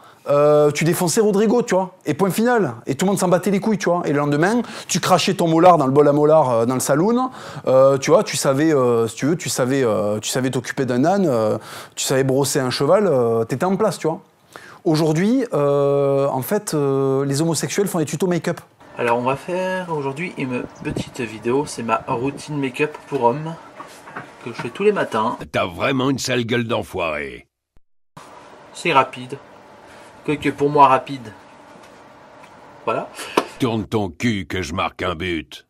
tu défonçais Rodrigo, tu vois, et point final. Et tout le monde s'en battait les couilles, tu vois. Et le lendemain, tu crachais ton molar dans le bol à molar dans le saloon, tu vois, tu savais, si tu veux, tu savais t'occuper d'un âne, tu savais brosser un cheval, t'étais en place, tu vois. Aujourd'hui, en fait, les homosexuels font des tutos make-up. Alors on va faire aujourd'hui une petite vidéo, c'est ma routine make-up pour homme, que je fais tous les matins. T'as vraiment une sale gueule d'enfoiré. C'est rapide. Que pour moi rapide. Voilà. Tourne ton cul que je marque un but.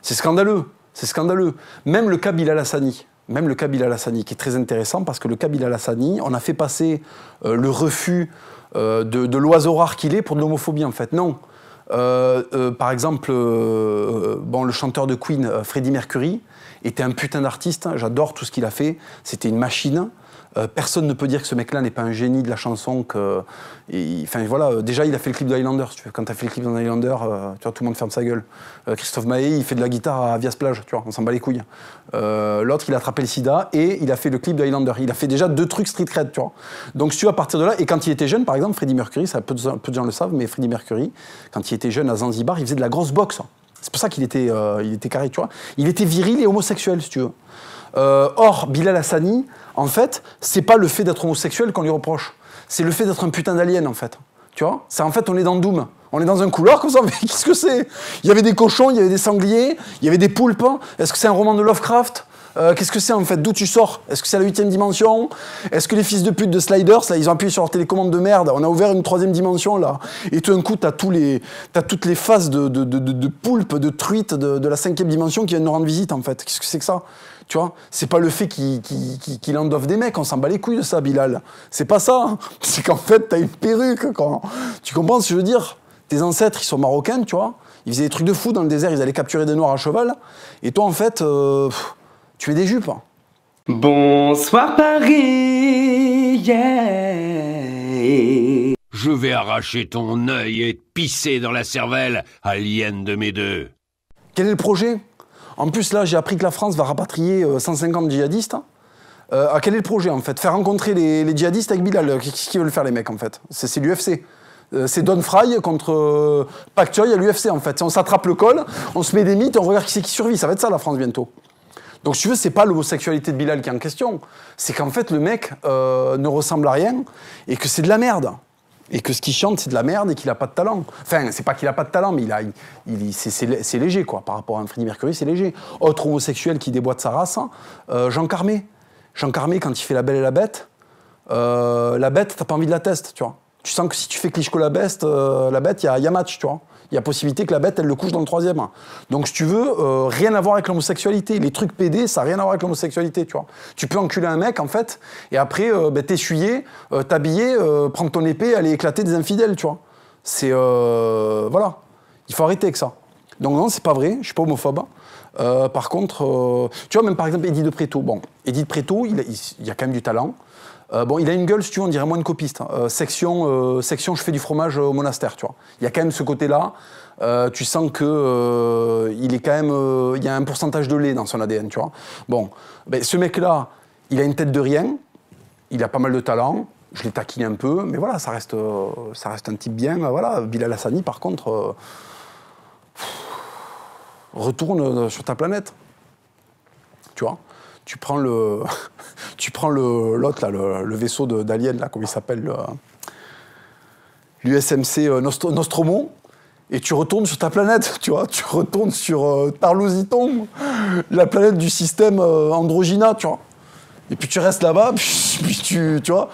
C'est scandaleux, c'est scandaleux. Même le cas Bilal Hassani, qui est très intéressant parce que le cas Bilal Hassani, on a fait passer le refus de l'oiseau rare qu'il est pour de l'homophobie en fait. Non. Par exemple, bon, le chanteur de Queen, Freddie Mercury, était un putain d'artiste. J'adore tout ce qu'il a fait. C'était une machine. Personne ne peut dire que ce mec-là n'est pas un génie de la chanson. Enfin voilà, déjà il a fait le clip de Highlander. Si tu veux. Quand tu as fait le clip de Highlander, tu vois, tout le monde ferme sa gueule. Christophe Maé, il fait de la guitare à Vias-Plage, tu vois, on s'en bat les couilles. L'autre, il a attrapé le sida et il a fait le clip de Highlander. Il a fait déjà 2 trucs street cred, tu vois. Donc si tu veux, à partir de là, et quand il était jeune, par exemple, Freddie Mercury, ça peu de gens le savent, mais Freddie Mercury, quand il était jeune à Zanzibar, il faisait de la grosse boxe. C'est pour ça qu'il était carré, tu vois. Il était viril et homosexuel, si tu veux. Or, Bilal Hassani, en fait, c'est pas le fait d'être homosexuel qu'on lui reproche. C'est le fait d'être un putain d'alien, en fait. Tu vois, c'est en fait, on est dans Doom. On est dans un couloir comme ça, mais qu'est-ce que c'est? Il y avait des cochons, il y avait des sangliers, il y avait des poulpes. Est-ce que c'est un roman de Lovecraft? Qu'est-ce que c'est en fait? D'où tu sors? Est-ce que c'est la 8e dimension? Est-ce que les fils de pute de Sliders, là, ils ont appuyé sur leur télécommande de merde? On a ouvert une 3e dimension, là. Et tout d'un coup, t'as toutes les faces de poulpes, de truites de la 5e dimension qui viennent nous rendre visite, en fait. Qu'est-ce que c'est que ça? Tu vois, c'est pas le fait qu'il endoffe des mecs, on s'en bat les couilles de ça, Bilal. C'est pas ça. C'est qu'en fait, t'as une perruque. Tu comprends ce que je veux dire? Tes ancêtres, ils sont marocains, tu vois. Ils faisaient des trucs de fou dans le désert, ils allaient capturer des noirs à cheval. Et toi, en fait, tu mets des jupes. Bonsoir Paris, yeah. Je vais arracher ton œil et te pisser dans la cervelle, alien de mes deux. Quel est le projet? En plus, là, j'ai appris que la France va rapatrier 150 djihadistes. Quel est le projet, en fait? Faire rencontrer les djihadistes avec Bilal. Qu'est-ce qu'ils veulent faire, les mecs, en fait? C'est l'UFC. C'est Don Fry contre Pak Choi à l'UFC, en fait. On s'attrape le col, on se met des mythes et on regarde qui c'est qui survit. Ça va être ça, la France, bientôt. Donc, si tu veux, c'est pas l'homosexualité de Bilal qui est en question. C'est qu'en fait, le mec ne ressemble à rien et que c'est de la merde. Et que ce qu'il chante, c'est de la merde et qu'il a pas de talent. Enfin, c'est pas qu'il a pas de talent, mais c'est léger, quoi. Par rapport à un Freddie Mercury, c'est léger. Autre homosexuel qui déboîte sa race, Jean Carmé. Jean Carmé, quand il fait La Belle et la Bête, t'as pas envie de la tester, tu vois. Tu sens que si tu fais Klitschko la Bête, il y a match, tu vois. Il y a possibilité que la bête, elle le couche dans le 3e. Donc, si tu veux, rien à voir avec l'homosexualité. Les trucs PD, ça n'a rien à voir avec l'homosexualité, tu vois. Tu peux enculer un mec, en fait, et après, t'essuyer, t'habiller, prendre ton épée, aller éclater des infidèles, tu vois. C'est... voilà. Il faut arrêter avec ça. Donc, non, c'est pas vrai, je suis pas homophobe. Par contre, tu vois, même par exemple, Eddie de Préto. Bon, Eddie de Préto, il y a quand même du talent. Bon, il a une gueule, si tu veux, on dirait moins une copiste. Section, je fais du fromage au monastère, tu vois. Il y a quand même ce côté-là. Tu sens que il est quand même, il y a un pourcentage de lait dans son ADN, tu vois. Bon, ben, ce mec-là, il a une tête de rien. Il a pas mal de talent. Je l'ai taquiné un peu, mais voilà, ça reste un type bien. Voilà, Bilal Hassani, par contre, retourne sur ta planète, tu vois. Tu prends l'autre, là, le vaisseau d'Alien, là, comment il s'appelle, l'USMC Nostromo, et tu retournes sur ta planète, tu vois. Tu retournes sur Tarlousiton, la planète du système Androgyna, tu vois. Et puis tu restes là-bas, puis tu vois,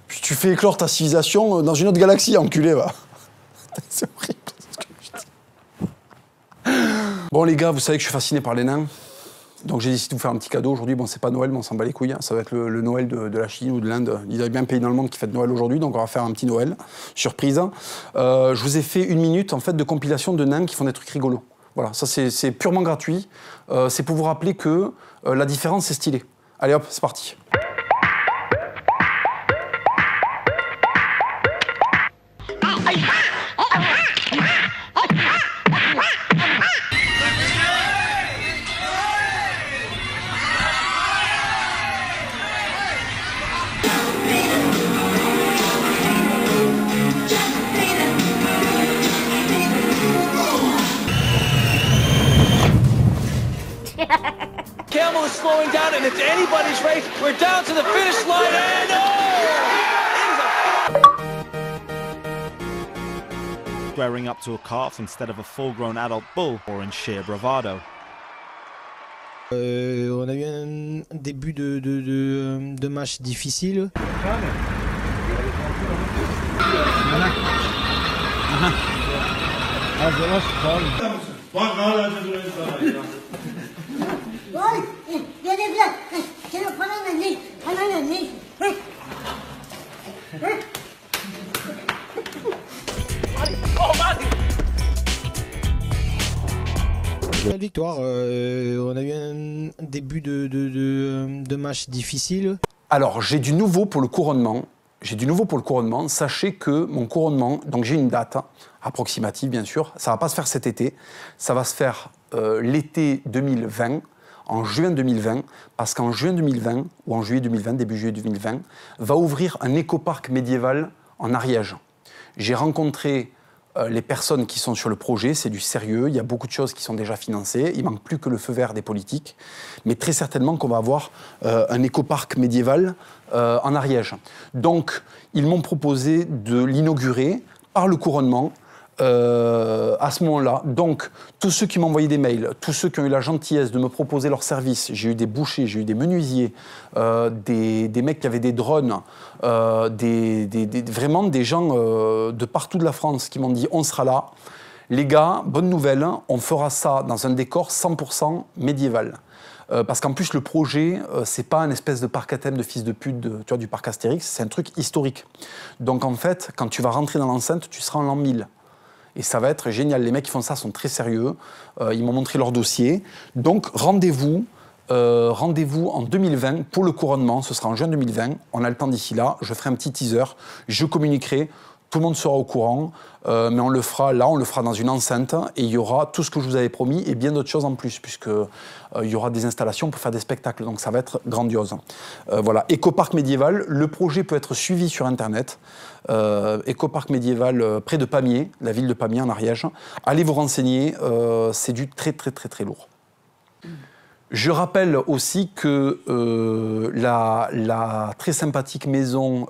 puis tu fais éclore ta civilisation dans une autre galaxie, enculé, va. C'est horrible ce que je dis. Bon, les gars, vous savez que je suis fasciné par les nains. Donc j'ai décidé de vous faire un petit cadeau aujourd'hui. Bon, c'est pas Noël, mais on s'en bat les couilles. Hein. Ça va être le Noël de la Chine ou de l'Inde. Il y a bien un pays dans le monde qui fête Noël aujourd'hui, donc on va faire un petit Noël. Surprise. Je vous ai fait 1 minute en fait, de compilation de nains qui font des trucs rigolos. Voilà, ça c'est purement gratuit. C'est pour vous rappeler que la différence, c'est stylé. Allez hop, c'est parti. Camel is slowing down, and it's anybody's race. We're down to the finish line, and squaring up to a calf instead of a full-grown adult bull, or in sheer bravado. On a eu un début de match difficile. Belle victoire, on a eu un début de match difficile. Alors, j'ai du nouveau pour le couronnement. Sachez que mon couronnement, donc j'ai une date approximative bien sûr, ça va pas se faire cet été, ça va se faire l'été 2020, en juin 2020, parce qu'en juin 2020, ou en juillet 2020, début juillet 2020, va ouvrir un écoparc médiéval en Ariège. J'ai rencontré Les personnes qui sont sur le projet, c'est du sérieux. Il y a beaucoup de choses qui sont déjà financées. Il ne manque plus que le feu vert des politiques. Mais très certainement qu'on va avoir un écoparc médiéval en Ariège. Donc, ils m'ont proposé de l'inaugurer par le couronnement à ce moment-là. Donc, tous ceux qui m'ont envoyé des mails, tous ceux qui ont eu la gentillesse de me proposer leurs services, j'ai eu des bouchers, j'ai eu des menuisiers, des mecs qui avaient des drones, vraiment des gens de partout de la France qui m'ont dit « on sera là ». Les gars, bonne nouvelle, on fera ça dans un décor 100% médiéval. Parce qu'en plus, le projet, c'est pas un espèce de parc à thème de fils de pute tu vois, du parc Astérix, c'est un truc historique. Donc en fait, quand tu vas rentrer dans l'enceinte, tu seras en l'an 1000. Et ça va être génial. Les mecs qui font ça sont très sérieux. Ils m'ont montré leur dossier. Donc rendez-vous en 2020 pour le couronnement. Ce sera en juin 2020. On a le temps d'ici là. Je ferai un petit teaser. Je communiquerai. Tout le monde sera au courant. Mais on le fera là, on le fera dans une enceinte. Et il y aura tout ce que je vous avais promis et bien d'autres choses en plus. Puisqu'il y aura des installations pour faire des spectacles. Donc ça va être grandiose. Voilà. Écoparc médiéval. Le projet peut être suivi sur Internet. Écoparc médiéval près de Pamiers, la ville de Pamiers en Ariège. Allez vous renseigner, c'est du très lourd. Je rappelle aussi que la très sympathique maison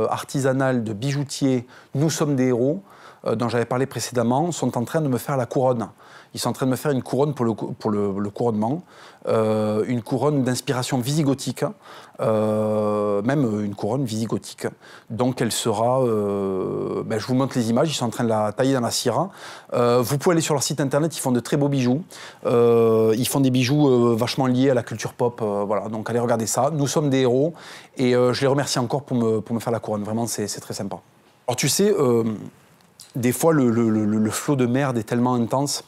artisanale de bijoutiers Nous sommes des héros, dont j'avais parlé précédemment, sont en train de me faire la couronne. Ils sont en train de me faire une couronne pour le couronnement, une couronne d'inspiration visigothique, même une couronne visigothique. Donc elle sera, je vous montre les images, ils sont en train de la tailler dans la cire. Vous pouvez aller sur leur site internet, ils font de très beaux bijoux. Ils font des bijoux vachement liés à la culture pop, voilà. Donc allez regarder ça. Nous sommes des héros et je les remercie encore pour me faire la couronne. Vraiment, c'est très sympa. Alors tu sais, des fois le flot de merde est tellement intense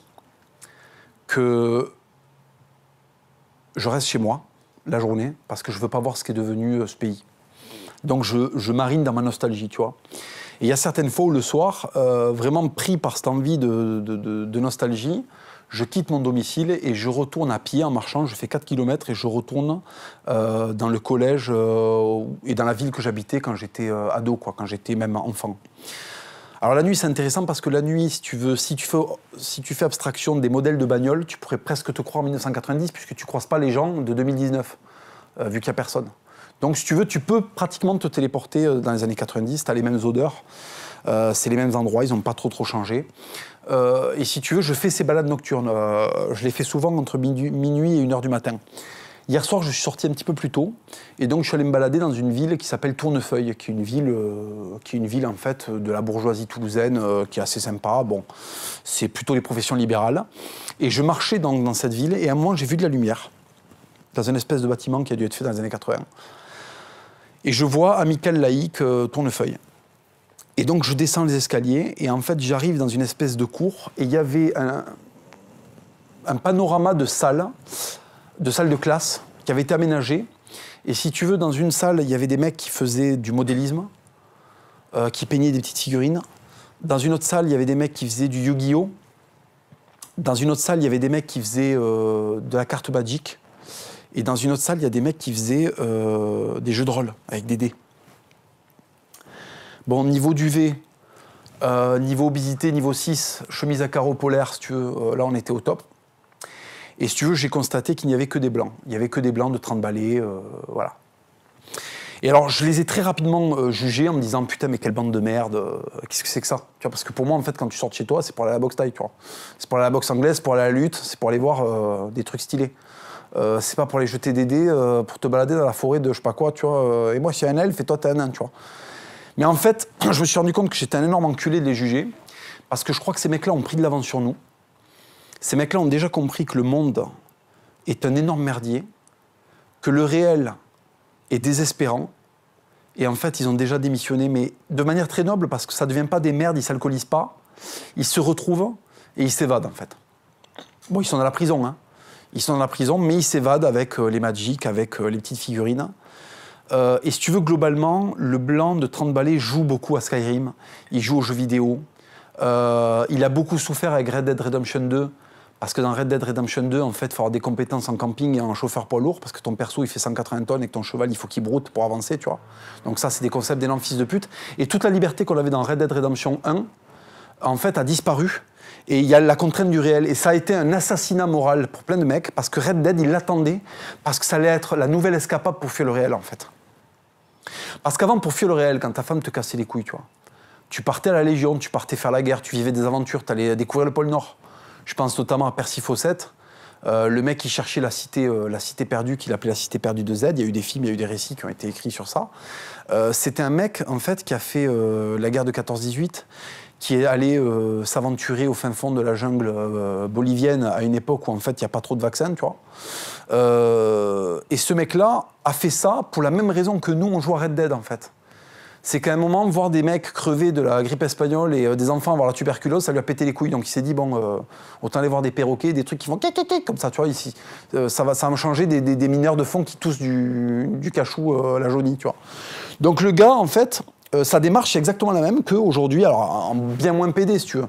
que je reste chez moi la journée parce que je ne veux pas voir ce qu'est devenu ce pays. Donc je marine dans ma nostalgie, tu vois. Et il y a certaines fois où le soir, vraiment pris par cette envie de nostalgie, je quitte mon domicile et je retourne à pied en marchant, je fais 4 km et je retourne dans le collège et dans la ville que j'habitais quand j'étais ado, quoi, quand j'étais même enfant. Alors la nuit, c'est intéressant parce que la nuit, si tu fais abstraction des modèles de bagnoles, tu pourrais presque te croire en 1990 puisque tu ne croises pas les gens de 2019, vu qu'il n'y a personne. Donc si tu veux, tu peux pratiquement te téléporter dans les années 90, tu as les mêmes odeurs, c'est les mêmes endroits, ils n'ont pas trop changé. Et si tu veux, je fais ces balades nocturnes. Je les fais souvent entre minuit et 1h du matin. Hier soir, je suis sorti un petit peu plus tôt, et donc je suis allé me balader dans une ville qui s'appelle Tournefeuille, qui est une ville en fait de la bourgeoisie toulousaine, qui est assez sympa. Bon, c'est plutôt les professions libérales. Et je marchais dans cette ville, et à un moment, j'ai vu de la lumière dans une espèce de bâtiment qui a dû être fait dans les années 80. Et je vois Amical Laïque, Tournefeuille. Et donc je descends les escaliers, et en fait, j'arrive dans une espèce de cour, et il y avait un panorama de salles de classe qui avait été aménagée. Et si tu veux, dans une salle, il y avait des mecs qui faisaient du modélisme, qui peignaient des petites figurines. Dans une autre salle, il y avait des mecs qui faisaient du Yu-Gi-Oh! Dans une autre salle, il y avait des mecs qui faisaient de la carte Magic. Et dans une autre salle, il y a des mecs qui faisaient des jeux de rôle avec des dés. Bon, niveau duvet, niveau obésité, niveau 6, chemise à carreaux polaire, si tu veux, là on était au top. Et si tu veux, j'ai constaté qu'il n'y avait que des blancs. Il n'y avait que des blancs de 30 balais, voilà. Et alors, je les ai très rapidement jugés en me disant « Putain, mais quelle bande de merde, qu'est-ce que c'est que ça ?» Tu vois, parce que pour moi, en fait, quand tu sors de chez toi, c'est pour aller à la boxe thaï, tu vois. C'est pour aller à la boxe anglaise, c'est pour aller à la lutte, c'est pour aller voir des trucs stylés. C'est pas pour aller jeter des dés, pour te balader dans la forêt de je sais pas quoi, tu vois. Et moi, je suis un elfe et toi, t'es un nain, tu vois. Mais en fait, je me suis rendu compte que j'étais un énorme enculé de les juger, parce que je crois que ces mecs-là ont pris de l'avance sur nous. Ces mecs-là ont déjà compris que le monde est un énorme merdier, que le réel est désespérant, et en fait, ils ont déjà démissionné, mais de manière très noble, parce que ça ne devient pas des merdes, ils ne s'alcoolisent pas, ils se retrouvent et ils s'évadent, en fait. Bon, ils sont dans la prison, hein. Ils sont dans la prison, mais ils s'évadent avec les Magic, avec les petites figurines. Et si tu veux, globalement, le blanc de 30 balais joue beaucoup à Skyrim, il joue aux jeux vidéo, il a beaucoup souffert avec Red Dead Redemption 2, parce que dans Red Dead Redemption 2, en fait, il faut avoir des compétences en camping et en chauffeur poids lourd, parce que ton perso, il fait 180 tonnes et que ton cheval, il faut qu'il broute pour avancer, tu vois. Donc ça, c'est des concepts d'énormes fils de pute. Et toute la liberté qu'on avait dans Red Dead Redemption 1, en fait, a disparu. Et il y a la contrainte du réel. Et ça a été un assassinat moral pour plein de mecs, parce que Red Dead, ils l'attendaient, parce que ça allait être la nouvelle escapade pour fuir le réel, en fait. Parce qu'avant, pour fuir le réel, quand ta femme te cassait les couilles, tu vois, tu partais à la Légion, tu partais faire la guerre, tu vivais des aventures, tu allais découvrir le pôle Nord. Je pense notamment à Percy Fawcett, le mec qui cherchait la cité perdue, qu'il appelait la cité perdue de Z. Il y a eu des films, il y a eu des récits qui ont été écrits sur ça. C'était un mec, en fait, qui a fait la guerre de 14-18, qui est allé s'aventurer au fin fond de la jungle bolivienne à une époque où, en fait, il n'y a pas trop de vaccins, tu vois. Et ce mec-là a fait ça pour la même raison que nous, on joue à Red Dead, en fait. C'est qu'à un moment, voir des mecs crever de la grippe espagnole et des enfants avoir la tuberculose, ça lui a pété les couilles. Donc il s'est dit, bon, autant aller voir des perroquets, des trucs qui font comme ça, tu vois, ici. Ça va me changer des mineurs de fond qui toussent du cachou à la jaunie, tu vois. Donc le gars, en fait, sa démarche est exactement la même qu'aujourd'hui, alors en bien moins pédé, si tu veux.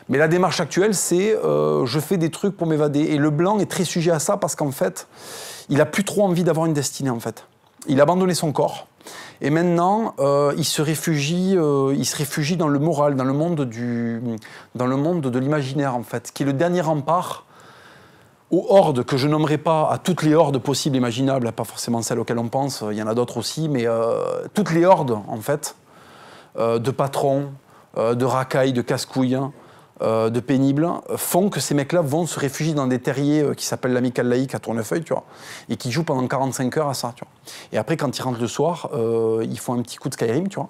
Mais la démarche actuelle, c'est je fais des trucs pour m'évader. Et le blanc est très sujet à ça parce qu'en fait, il a plus trop envie d'avoir une destinée, en fait. Il a abandonné son corps. Et maintenant, il se réfugie dans le moral, dans le monde de l'imaginaire, en fait, qui est le dernier rempart aux hordes, que je nommerai pas, à toutes les hordes possibles, imaginables, pas forcément celles auxquelles on pense, il y en a d'autres aussi, mais toutes les hordes, en fait, de patrons, de racailles, de casse-couilles, de pénibles, font que ces mecs-là vont se réfugier dans des terriers qui s'appellent l'Amicale Laïque à Tournefeuille, tu vois, et qui jouent pendant 45 heures à ça, tu vois. Et après, quand ils rentrent le soir, ils font un petit coup de Skyrim, tu vois,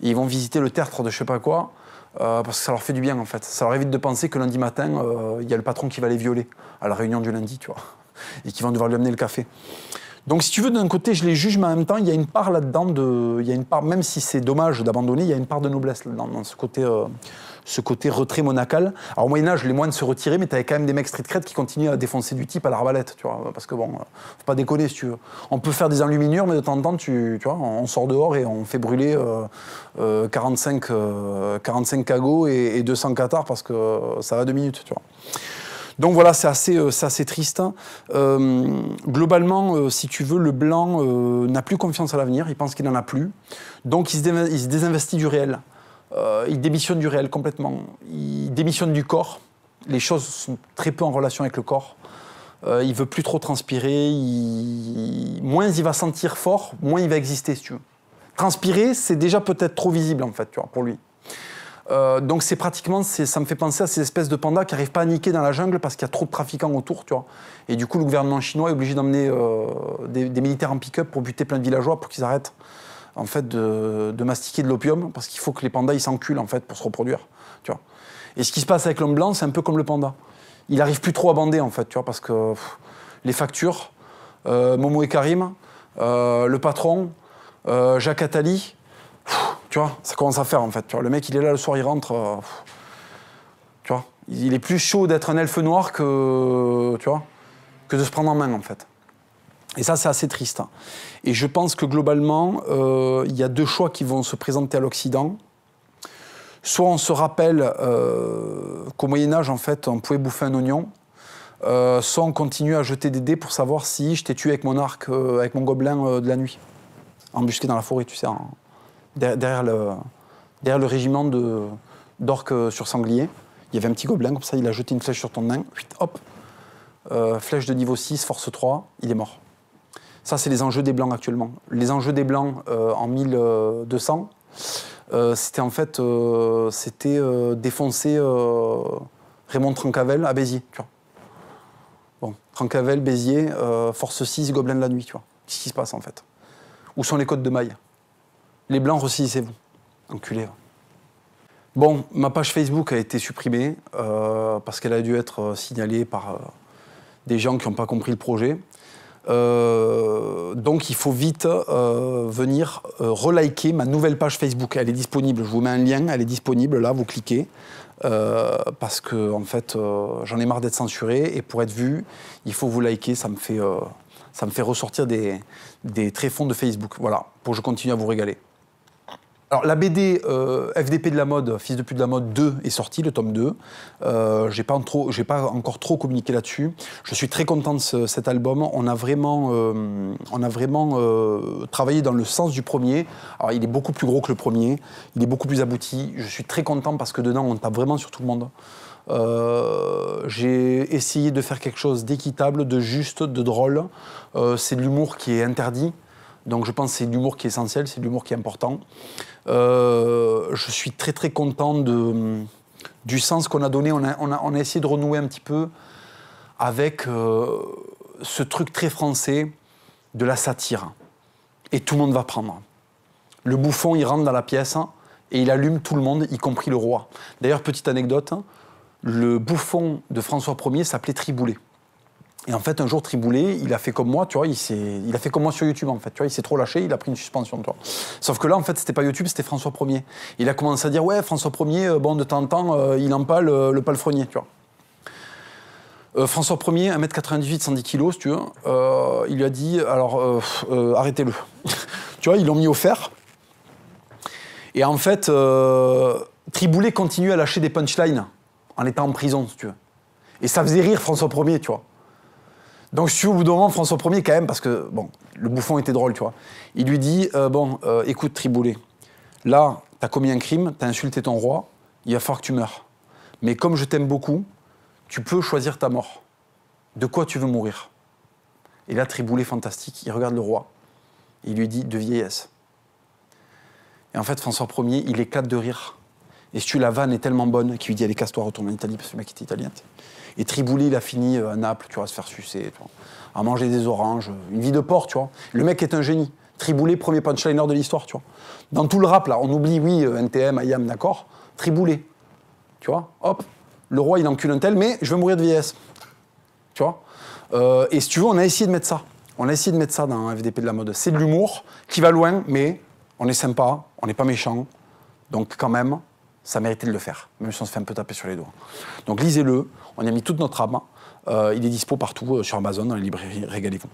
et ils vont visiter le tertre de je sais pas quoi, parce que ça leur fait du bien, en fait. Ça leur évite de penser que lundi matin, il y a le patron qui va les violer à la réunion du lundi, tu vois, et qui vont devoir lui amener le café. Donc, si tu veux, d'un côté, je les juge, mais en même temps, il y a une part là-dedans même si c'est dommage d'abandonner, il y a une part de noblesse là-dedans, dans ce côté retrait monacal. Alors au Moyen-Âge, les moines se retiraient, mais t'avais quand même des mecs street cred qui continuaient à défoncer du type à l'arbalète, tu vois, parce que bon, faut pas déconner si tu veux. On peut faire des enluminures, mais de temps en temps, tu vois, on sort dehors et on fait brûler 45 cagots et 200 cathares parce que ça va 2 minutes, tu vois. Donc voilà, c'est assez triste. Globalement, si tu veux, le blanc n'a plus confiance à l'avenir, il pense qu'il n'en a plus, donc il se désinvestit du réel. Il démissionne du réel complètement. Il démissionne du corps. Les choses sont très peu en relation avec le corps. Il veut plus trop transpirer. Moins il va sentir fort, moins il va exister, si tu veux. Transpirer, c'est déjà peut-être trop visible, en fait, tu vois, pour lui. Donc c'est pratiquement, ça me fait penser à ces espèces de pandas qui n'arrivent pas à niquer dans la jungle parce qu'il y a trop de trafiquants autour, tu vois. Et du coup, le gouvernement chinois est obligé d'emmener des militaires en pick-up pour buter plein de villageois pour qu'ils arrêtent, en fait, de mastiquer de l'opium, parce qu'il faut que les pandas ils s'enculent, en fait, pour se reproduire, tu vois. Et ce qui se passe avec l'homme blanc, c'est un peu comme le panda. Il n'arrive plus trop à bander, en fait, tu vois, parce que les factures, Momo et Karim, le patron, Jacques Attali, tu vois, ça commence à faire, en fait. Tu vois, le mec, il est là le soir, il rentre, tu vois, il est plus chaud d'être un elfe noir que, tu vois, que de se prendre en main, en fait. Et ça, c'est assez triste. Et je pense que globalement, il y a 2 choix qui vont se présenter à l'Occident. Soit on se rappelle qu'au Moyen-Âge, en fait, on pouvait bouffer un oignon. Soit on continue à jeter des dés pour savoir si je t'ai tué avec mon arc, avec mon gobelin de la nuit. Embusqué dans la forêt, tu sais, derrière le régiment d'orques sur sanglier. Il y avait un petit gobelin, comme ça, il a jeté une flèche sur ton nain. Hop, flèche de niveau 6, force 3, il est mort. Ça, c'est les enjeux des Blancs actuellement. Les enjeux des Blancs en 1200, c'était en fait défoncer Raymond Trencavel à Béziers. Tu vois. Bon, Trencavel, Béziers, force 6, gobelin de la nuit. Tu vois. Qu'est-ce qui se passe en fait? Où sont les côtes de mailles? Les Blancs, ressaisissez-vous. Enculés. Bon, ma page Facebook a été supprimée parce qu'elle a dû être signalée par des gens qui n'ont pas compris le projet. Donc il faut vite venir reliker ma nouvelle page Facebook. Elle est disponible, je vous mets un lien, elle est disponible, là, vous cliquez. Parce que, en fait, j'en ai marre d'être censuré et pour être vu, il faut vous liker, ça me fait ressortir des tréfonds de Facebook. Voilà, pour que je continue à vous régaler. Alors la BD FDP de la mode, Fils de pute de la mode 2 est sorti, le tome 2. J'ai pas encore trop communiqué là-dessus. Je suis très content de cet album. On a vraiment travaillé dans le sens du premier. Alors il est beaucoup plus gros que le premier, il est beaucoup plus abouti. Je suis très content parce que dedans on tape vraiment sur tout le monde. J'ai essayé de faire quelque chose d'équitable, de juste, de drôle. C'est de l'humour qui est interdit. Donc je pense que c'est l'humour qui est essentiel, c'est l'humour qui est important. Je suis très très content du sens qu'on a donné. On a essayé de renouer un petit peu avec ce truc très français de la satire. Et tout le monde va prendre. Le bouffon, il rentre dans la pièce et il allume tout le monde, y compris le roi. D'ailleurs, petite anecdote, le bouffon de François Ier s'appelait Triboulet. Et en fait, un jour, Triboulet, il a fait comme moi, tu vois, il a fait comme moi sur YouTube, en fait, tu vois, il s'est trop lâché, il a pris une suspension, tu vois. Sauf que là, en fait, c'était pas YouTube, c'était François Ier. Il a commencé à dire, ouais, François Ier, bon, de temps en temps, il empale le palefrenier, tu vois. François Ier, 1m98, 110 kg, si tu veux, il lui a dit, alors, arrêtez-le. Tu vois, ils l'ont mis au fer. Et en fait, Triboulet continue à lâcher des punchlines en étant en prison, si tu veux. Et ça faisait rire François Ier, tu vois. Donc, si au bout d'un moment, François Ier, quand même, parce que, bon, le bouffon était drôle, tu vois, il lui dit, écoute, Triboulet, là, t'as commis un crime, t'as insulté ton roi, il va falloir que tu meurs. Mais comme je t'aime beaucoup, tu peux choisir ta mort. De quoi tu veux mourir? Et là, Triboulet, fantastique, il regarde le roi, il lui dit, de vieillesse. Et en fait, François Ier, il éclate de rire. Et si tu la vanne est tellement bonne qu'il lui dit, allez, casse-toi, retourne en Italie, parce que le mec était italien. Et Triboulet, il a fini à Naples, tu vois, à se faire sucer, tu vois, à manger des oranges, une vie de porc, tu vois. Le mec est un génie. Triboulet, premier punchliner de l'histoire, tu vois. Dans tout le rap, là, on oublie, oui, NTM, IAM, d'accord. Triboulet, tu vois, hop, le roi, il encule un tel, mais je veux mourir de vieillesse, tu vois. Et si tu veux, on a essayé de mettre ça. On a essayé de mettre ça dans FDP de la mode. C'est de l'humour qui va loin, mais on est sympa, on n'est pas méchant, donc quand même, ça méritait de le faire, même si on se fait un peu taper sur les doigts. Donc lisez-le, on y a mis toute notre âme. Il est dispo partout sur Amazon, dans les librairies, régalez-vous.